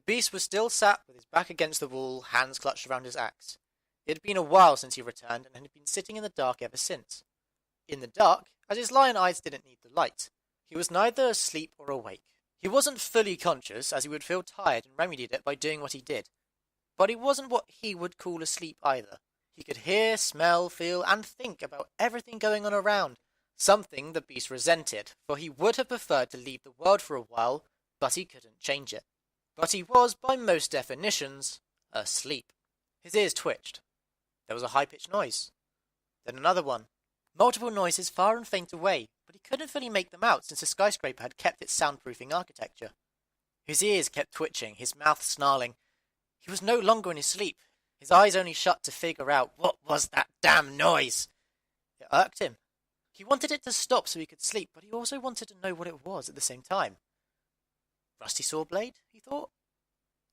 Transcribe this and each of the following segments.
The beast was still sat with his back against the wall, hands clutched around his axe. It had been a while since he returned, and had been sitting in the dark ever since. In the dark, as his lion eyes didn't need the light. He was neither asleep or awake. He wasn't fully conscious, as he would feel tired and remedied it by doing what he did. But he wasn't what he would call asleep either. He could hear, smell, feel, and think about everything going on around, something the beast resented, for he would have preferred to leave the world for a while, but he couldn't change it. But he was, by most definitions, asleep. His ears twitched. There was a high-pitched noise. Then another one. Multiple noises far and faint away, but he couldn't fully make them out since the skyscraper had kept its soundproofing architecture. His ears kept twitching, his mouth snarling. He was no longer in his sleep. His eyes only shut to figure out what was that damn noise. It irked him. He wanted it to stop so he could sleep, but he also wanted to know what it was at the same time. Rusty saw blade, he thought.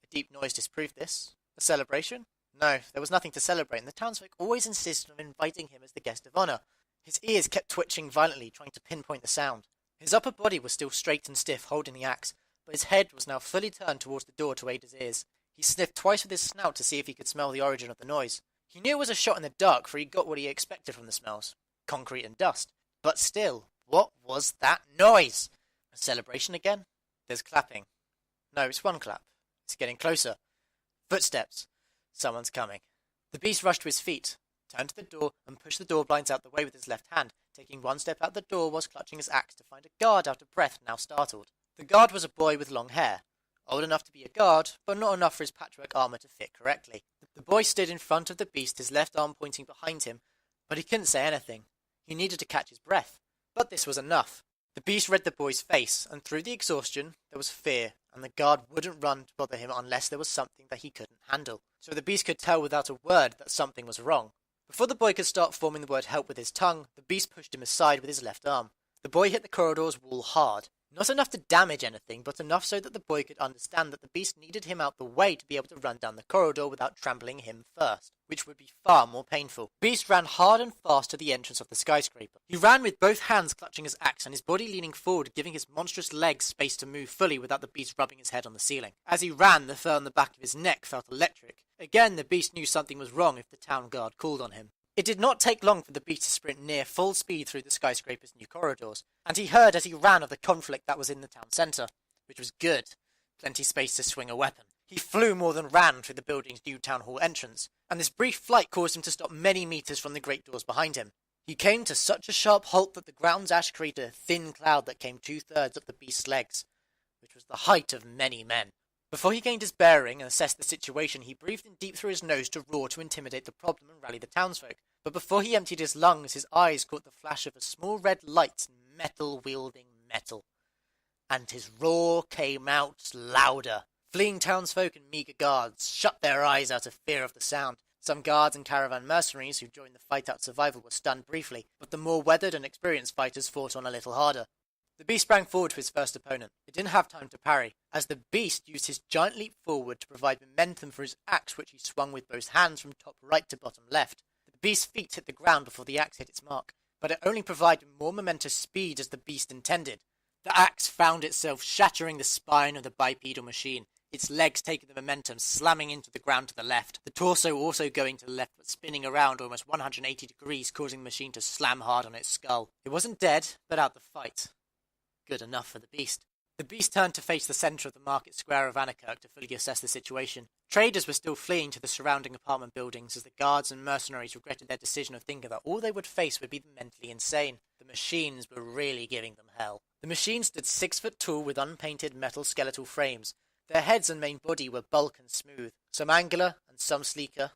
A deep noise disproved this. A celebration? No, there was nothing to celebrate, and the townsfolk always insisted on inviting him as the guest of honour. His ears kept twitching violently, trying to pinpoint the sound. His upper body was still straight and stiff, holding the axe, but his head was now fully turned towards the door to aid his ears. He sniffed twice with his snout to see if he could smell the origin of the noise. He knew it was a shot in the dark, for he got what he expected from the smells. Concrete and dust. But still, what was that noise? A celebration again? There's clapping. No, it's one clap. It's getting closer. Footsteps. Someone's coming. The beast rushed to his feet, turned to the door, and pushed the door blinds out the way with his left hand, taking one step out the door whilst clutching his axe to find a guard out of breath, now startled. The guard was a boy with long hair. Old enough to be a guard, but not enough for his patchwork armour to fit correctly. The boy stood in front of the beast, his left arm pointing behind him, but he couldn't say anything. He needed to catch his breath. But this was enough. The beast read the boy's face, and through the exhaustion, there was fear, and the guard wouldn't run to bother him unless there was something that he couldn't handle. So the beast could tell without a word that something was wrong. Before the boy could start forming the word help with his tongue, the beast pushed him aside with his left arm. The boy hit the corridor's wall hard. Not enough to damage anything, but enough so that the boy could understand that the beast needed him out the way to be able to run down the corridor without trampling him first, which would be far more painful. The beast ran hard and fast to the entrance of the skyscraper. He ran with both hands clutching his axe and his body leaning forward, giving his monstrous legs space to move fully without the beast rubbing his head on the ceiling. As he ran, the fur on the back of his neck felt electric. Again, the beast knew something was wrong if the town guard called on him. It did not take long for the beast to sprint near full speed through the skyscraper's new corridors, and he heard as he ran of the conflict that was in the town centre, which was good. Plenty space to swing a weapon. He flew more than ran through the building's new town hall entrance, and this brief flight caused him to stop many metres from the great doors behind him. He came to such a sharp halt that the ground's ash created a thin cloud that came 2/3 up the beast's legs, which was the height of many men. Before he gained his bearing and assessed the situation, he breathed in deep through his nose to roar to intimidate the problem and rally the townsfolk. But before he emptied his lungs, his eyes caught the flash of a small red light, metal-wielding metal. And his roar came out louder. Fleeing townsfolk and meagre guards shut their eyes out of fear of the sound. Some guards and caravan mercenaries who joined the fight out survival were stunned briefly, but the more weathered and experienced fighters fought on a little harder. The beast sprang forward to his first opponent. It didn't have time to parry, as the beast used his giant leap forward to provide momentum for his axe, which he swung with both hands from top right to bottom left. The beast's feet hit the ground before the axe hit its mark, but it only provided more momentous speed as the beast intended. The axe found itself shattering the spine of the bipedal machine, its legs taking the momentum, slamming into the ground to the left, the torso also going to the left but spinning around almost 180 degrees, causing the machine to slam hard on its skull. It wasn't dead, but out the fight. Good enough for the beast. The beast turned to face the centre of the market square of Anarkirk to fully assess the situation. Traders were still fleeing to the surrounding apartment buildings as the guards and mercenaries regretted their decision of thinking that all they would face would be the mentally insane. The machines were really giving them hell. The machines stood 6 foot tall with unpainted metal skeletal frames. Their heads and main body were bulk and smooth, some angular and some sleeker,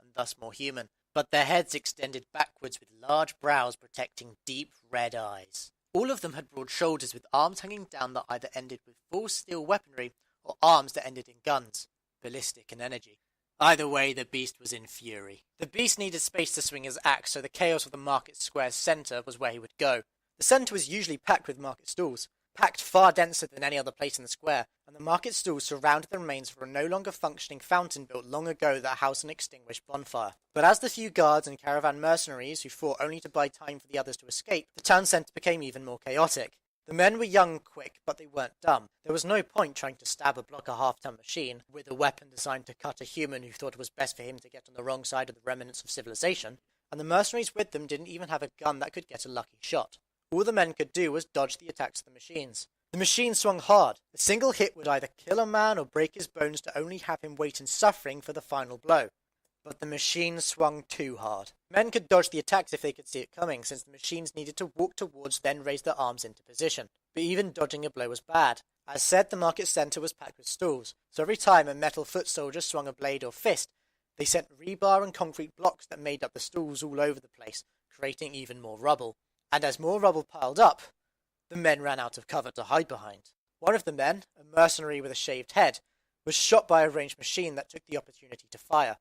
and thus more human. But their heads extended backwards with large brows protecting deep red eyes. All of them had broad shoulders with arms hanging down that either ended with full steel weaponry or arms that ended in guns, ballistic in energy. Either way, the beast was in fury. The beast needed space to swing his axe, so the chaos of the market square's centre was where he would go. The centre was usually packed with market stalls, packed far denser than any other place in the square, and the market stalls surrounded the remains of a no longer functioning fountain built long ago that housed an extinguished bonfire. But as the few guards and caravan mercenaries who fought only to buy time for the others to escape, the town centre became even more chaotic. The men were young, quick, but they weren't dumb. There was no point trying to stab or block a half-ton machine with a weapon designed to cut a human who thought it was best for him to get on the wrong side of the remnants of civilization, and the mercenaries with them didn't even have a gun that could get a lucky shot. All the men could do was dodge the attacks of the machines. The machine swung hard. A single hit would either kill a man or break his bones to only have him wait in suffering for the final blow. But the machine swung too hard. Men could dodge the attacks if they could see it coming, since the machines needed to walk towards, then raise their arms into position. But even dodging a blow was bad. As said, the market centre was packed with stalls, so every time a metal foot soldier swung a blade or fist, they sent rebar and concrete blocks that made up the stalls all over the place, creating even more rubble. And as more rubble piled up, the men ran out of cover to hide behind. One of the men, a mercenary with a shaved head, was shot by a ranged machine that took the opportunity to fire.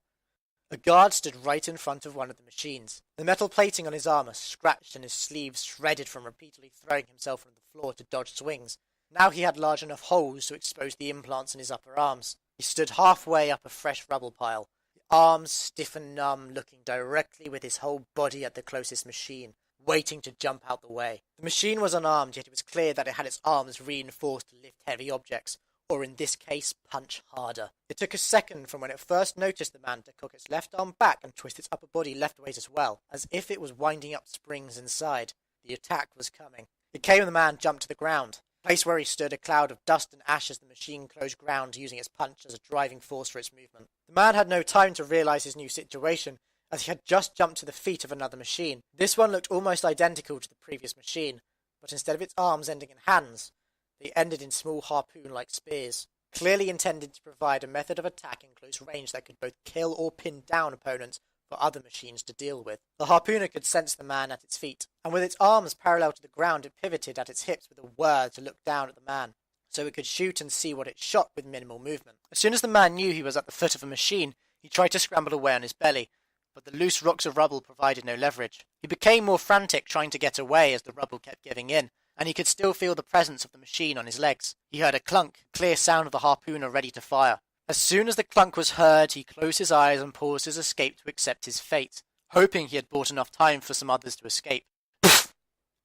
A guard stood right in front of one of the machines. The metal plating on his armour scratched and his sleeves shredded from repeatedly throwing himself on the floor to dodge swings. Now he had large enough holes to expose the implants in his upper arms. He stood halfway up a fresh rubble pile, arms stiff and numb, looking directly with his whole body at the closest machine, waiting to jump out the way. The machine was unarmed, yet it was clear that it had its arms reinforced to lift heavy objects, or in this case, punch harder. It took a second from when it first noticed the man to cock its left arm back and twist its upper body leftways as well, as if it was winding up springs inside. The attack was coming. It came and the man jumped to the ground. The place where he stood, a cloud of dust and ash as the machine closed ground, using its punch as a driving force for its movement. The man had no time to realise his new situation, as he had just jumped to the feet of another machine. This one looked almost identical to the previous machine, but instead of its arms ending in hands, they ended in small harpoon-like spears, clearly intended to provide a method of attack in close range that could both kill or pin down opponents for other machines to deal with. The harpooner could sense the man at its feet, and with its arms parallel to the ground it pivoted at its hips with a whir to look down at the man, so it could shoot and see what it shot with minimal movement. As soon as the man knew he was at the foot of a machine, he tried to scramble away on his belly, but the loose rocks of rubble provided no leverage. He became more frantic trying to get away as the rubble kept giving in, and he could still feel the presence of the machine on his legs. He heard a clunk, clear sound of the harpooner ready to fire. As soon as the clunk was heard, he closed his eyes and paused his escape to accept his fate, hoping he had bought enough time for some others to escape. Poof!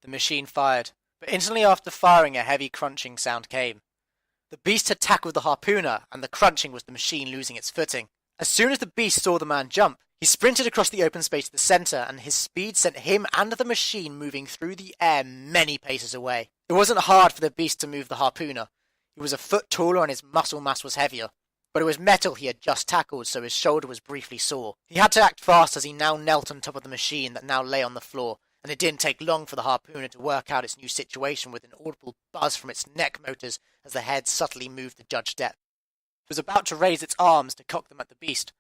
The machine fired, but instantly after firing a heavy crunching sound came. The beast had tackled the harpooner, and the crunching was the machine losing its footing. As soon as the beast saw the man jump, he sprinted across the open space to the centre, and his speed sent him and the machine moving through the air many paces away. It wasn't hard for the beast to move the harpooner. He was a foot taller and his muscle mass was heavier, but it was metal he had just tackled, so his shoulder was briefly sore. He had to act fast as he now knelt on top of the machine that now lay on the floor, and it didn't take long for the harpooner to work out its new situation with an audible buzz from its neck motors as the head subtly moved to judge depth. It was about to raise its arms to cock them at the beast,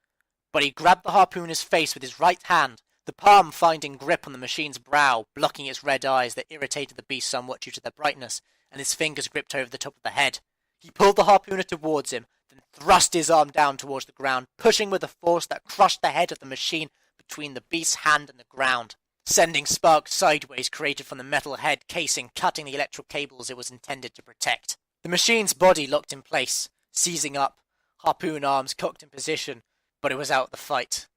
but he grabbed the harpooner's face with his right hand, the palm finding grip on the machine's brow, blocking its red eyes that irritated the beast somewhat due to their brightness, and his fingers gripped over the top of the head. He pulled the harpooner towards him, then thrust his arm down towards the ground, pushing with a force that crushed the head of the machine between the beast's hand and the ground, sending sparks sideways created from the metal head casing, cutting the electrical cables it was intended to protect. The machine's body locked in place, seizing up, harpoon arms cocked in position, but it was out of the fight.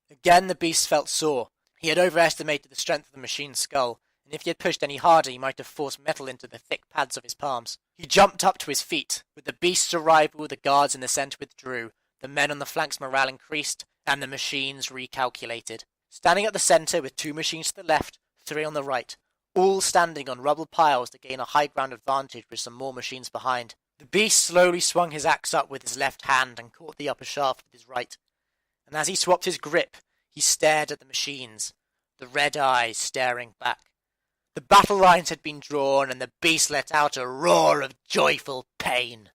Again the beast felt sore. He had overestimated the strength of the machine's skull, and if he had pushed any harder he might have forced metal into the thick pads of his palms. He jumped up to his feet. With the beast's arrival, the guards in the centre withdrew, the men on the flanks' morale increased, and the machines recalculated. Standing at the centre with 2 machines to the left, 3 on the right, all standing on rubble piles to gain a high ground advantage with some more machines behind. The beast slowly swung his axe up with his left hand and caught the upper shaft with his right. And as he swapped his grip, he stared at the machines, the red eyes staring back. The battle lines had been drawn, and the beast let out a roar of joyful pain.